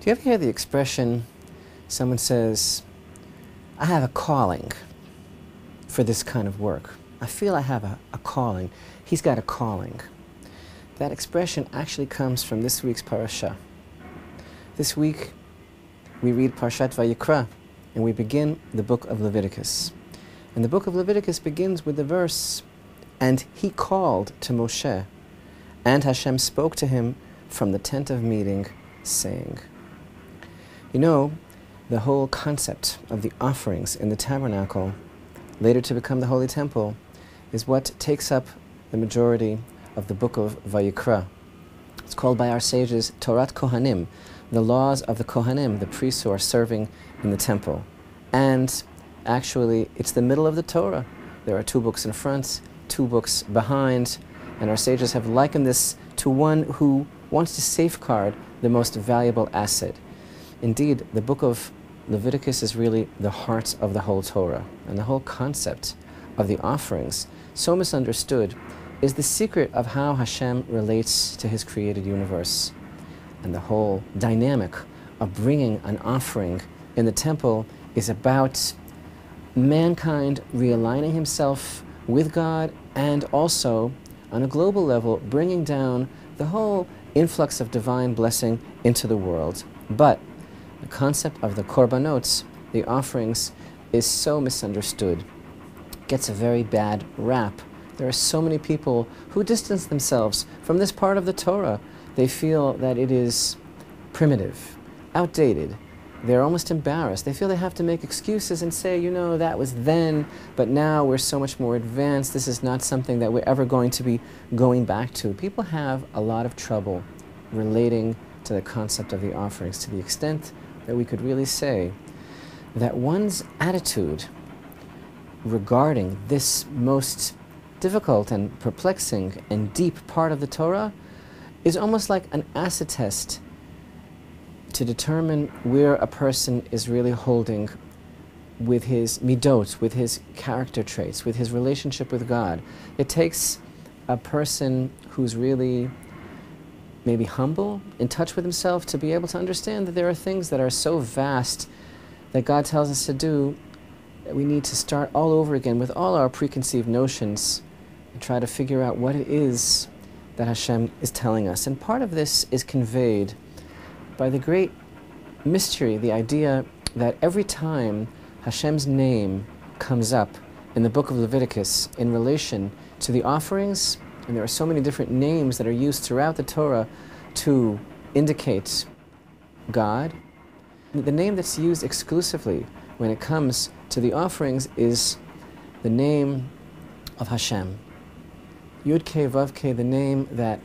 Do you ever hear the expression, someone says, I have a calling for this kind of work. I feel I have a calling. He's got a calling. That expression actually comes from this week's parasha. This week we read Parashat Vayikra and we begin the book of Leviticus. And the book of Leviticus begins with the verse, and he called to Moshe, and Hashem spoke to him from the tent of meeting, saying. You know, the whole concept of the offerings in the Tabernacle, later to become the Holy Temple, is what takes up the majority of the book of Vayikra. It's called by our sages Torah Kohanim, the laws of the Kohanim, the priests who are serving in the temple. And actually, it's the middle of the Torah. There are 2 books in front, 2 books behind, and our sages have likened this to one who wants to safeguard the most valuable asset. Indeed, the book of Leviticus is really the heart of the whole Torah, and the whole concept of the offerings, so misunderstood, is the secret of how Hashem relates to his created universe. And the whole dynamic of bringing an offering in the temple is about mankind realigning himself with God, and also, on a global level, bringing down the whole influx of divine blessing into the world. But the concept of the korbanot, the offerings, is so misunderstood. It gets a very bad rap. There are so many people who distance themselves from this part of the Torah. They feel that it is primitive, outdated. They're almost embarrassed. They feel they have to make excuses and say, you know, that was then, but now we're so much more advanced. This is not something that we're ever going to be going back to. People have a lot of trouble relating to the concept of the offerings, to the extent that we could really say that one's attitude regarding this most difficult and perplexing and deep part of the Torah is almost like an acid test to determine where a person is really holding with his midot, with his character traits, with his relationship with God. It takes a person who's really maybe humble, in touch with himself, to be able to understand that there are things that are so vast that God tells us to do that we need to start all over again with all our preconceived notions and try to figure out what it is that Hashem is telling us. And part of this is conveyed by the great mystery, the idea that every time Hashem's name comes up in the book of Leviticus in relation to the offerings, and there are so many different names that are used throughout the Torah to indicate God, the name that's used exclusively when it comes to the offerings is the name of Hashem. Yud-Kei Vav-Kei, the name that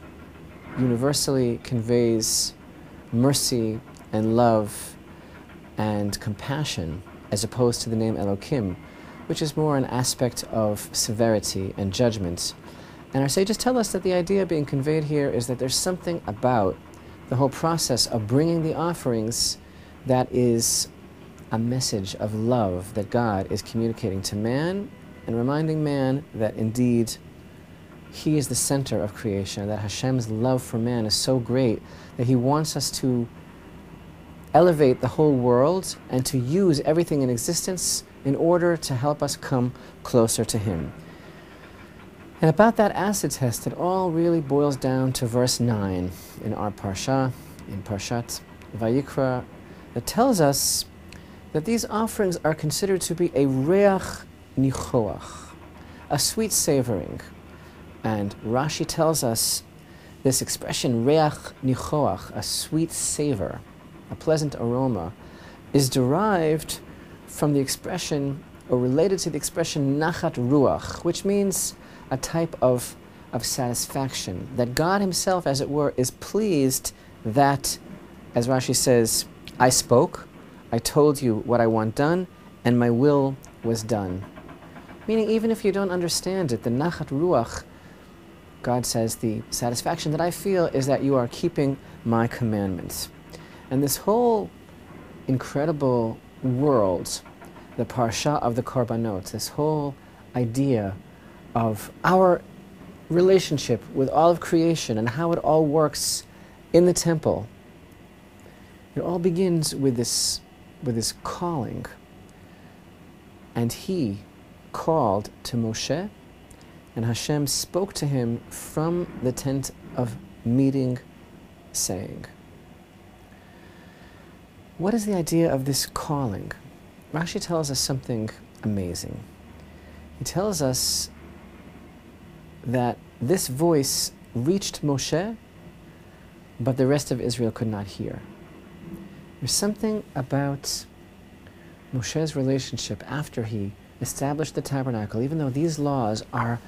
universally conveys mercy and love and compassion, as opposed to the name Elokim, which is more an aspect of severity and judgment. And our sages tell us that the idea being conveyed here is that there's something about the whole process of bringing the offerings that is a message of love that God is communicating to man, and reminding man that indeed he is the center of creation, that Hashem's love for man is so great that he wants us to elevate the whole world and to use everything in existence in order to help us come closer to him. And about that acid test, it all really boils down to verse 9 in our parsha, in Parashat Vayikra, that tells us that these offerings are considered to be a reach nichoach, a sweet savoring. And Rashi tells us this expression, reach nichoach, a sweet savor, a pleasant aroma, is derived from the expression, or related to the expression, nachat ruach, which means a type of satisfaction, that God himself, as it were, is pleased that, as Rashi says, I spoke, I told you what I want done, and my will was done. Meaning, even if you don't understand it, the nachat ruach, God says, the satisfaction that I feel is that you are keeping my commandments. And this whole incredible world, the parsha of the korbanot, this whole idea of our relationship with all of creation and how it all works in the temple, It all begins with this calling. And he called to Moshe, and Hashem spoke to him from the tent of meeting, saying. What is the idea of this calling? Rashi tells us something amazing. He tells us that this voice reached Moshe, but the rest of Israel could not hear. There's something about Moshe's relationship after he established the tabernacle, even though these laws are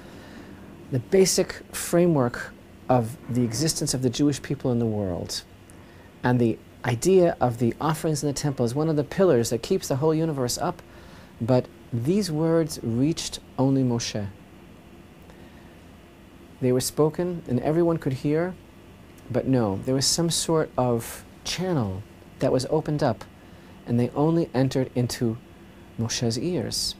the basic framework of the existence of the Jewish people in the world, and the idea of the offerings in the temple is one of the pillars that keeps the whole universe up, but these words reached only Moshe. They were spoken and everyone could hear, but no, there was some sort of channel that was opened up, and they only entered into Moshe's ears.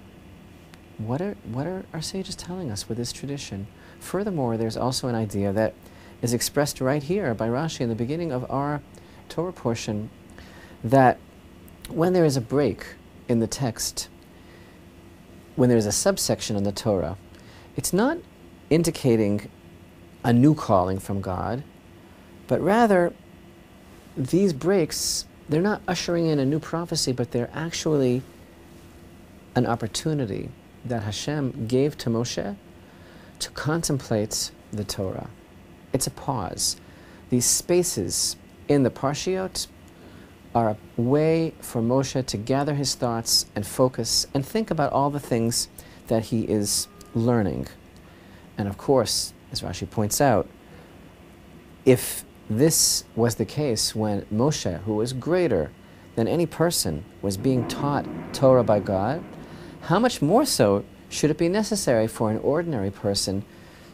What are our sages telling us with this tradition? Furthermore, there's also an idea that is expressed right here by Rashi in the beginning of our Torah portion, that when there is a break in the text, when there is a subsection in the Torah, it's not indicating a new calling from God, but rather these breaks, they're not ushering in a new prophecy, but they're actually an opportunity that Hashem gave to Moshe to contemplate the Torah. It's a pause. These spaces in the Parshiot are a way for Moshe to gather his thoughts and focus and think about all the things that he is learning. And of course, as Rashi points out, if this was the case when Moshe, who was greater than any person, was being taught Torah by God, how much more so should it be necessary for an ordinary person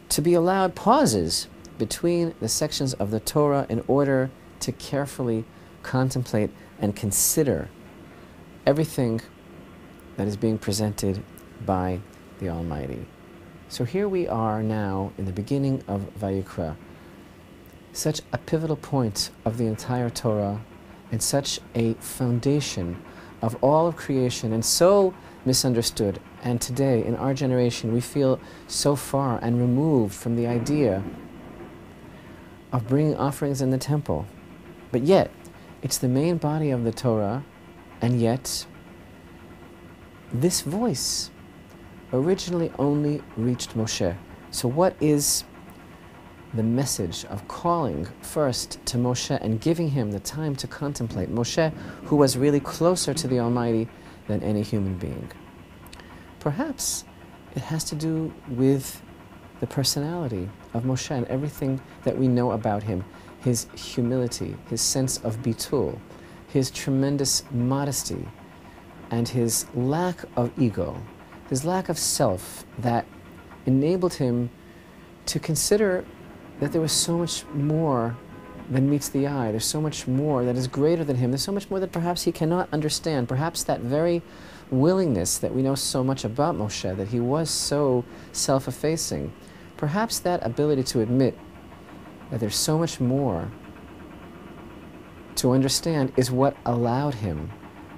to be allowed pauses between the sections of the Torah in order to carefully contemplate and consider everything that is being presented by the Almighty. So here we are now in the beginning of Vayikra, such a pivotal point of the entire Torah and such a foundation of all of creation, and so misunderstood. And today, in our generation, we feel so far and removed from the idea of bringing offerings in the temple. But yet, it's the main body of the Torah, and yet, this voice originally only reached Moshe. So what is the message of calling first to Moshe and giving him the time to contemplate? Moshe, who was really closer to the Almighty than any human being. Perhaps it has to do with the personality of Moshe and everything that we know about him, his humility, his sense of bitul, his tremendous modesty, and his lack of ego, his lack of self that enabled him to consider that there was so much more than meets the eye. There's so much more that is greater than him. There's so much more that perhaps he cannot understand. Perhaps that very willingness that we know so much about Moshe, that he was so self-effacing, perhaps that ability to admit that there's so much more to understand is what allowed him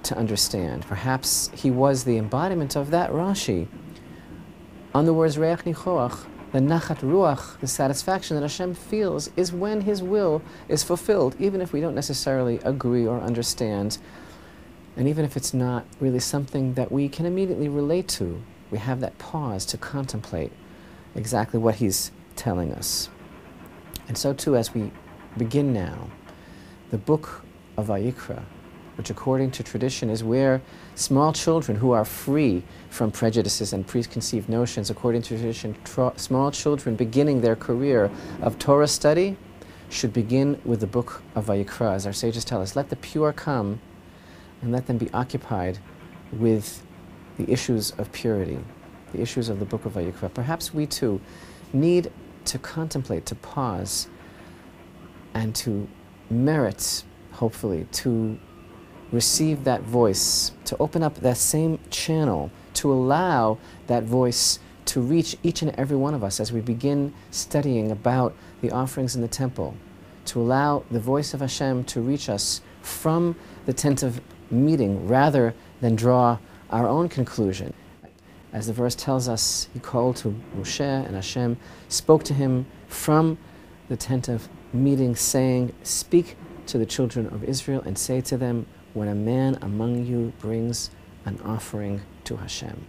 to understand. Perhaps he was the embodiment of that Rashi on the words Reach Nichoach, the nachat ruach, the satisfaction that Hashem feels is when His will is fulfilled, even if we don't necessarily agree or understand, and even if it's not really something that we can immediately relate to. We have that pause to contemplate exactly what He's telling us. And so too, as we begin now, the book of Vayikra, which according to tradition is where small children who are free from prejudices and preconceived notions, according to tradition, small children beginning their career of Torah study should begin with the book of Vayikra. As our sages tell us, let the pure come and let them be occupied with the issues of purity, the issues of the book of Vayikra. Perhaps we too need to contemplate, to pause, and to merit, hopefully, to receive that voice, to open up that same channel, to allow that voice to reach each and every one of us as we begin studying about the offerings in the temple, to allow the voice of Hashem to reach us from the tent of meeting rather than draw our own conclusion. As the verse tells us, he called to Moshe, and Hashem spoke to him from the tent of meeting, saying, "Speak to the children of Israel and say to them, when a man among you brings an offering to Hashem."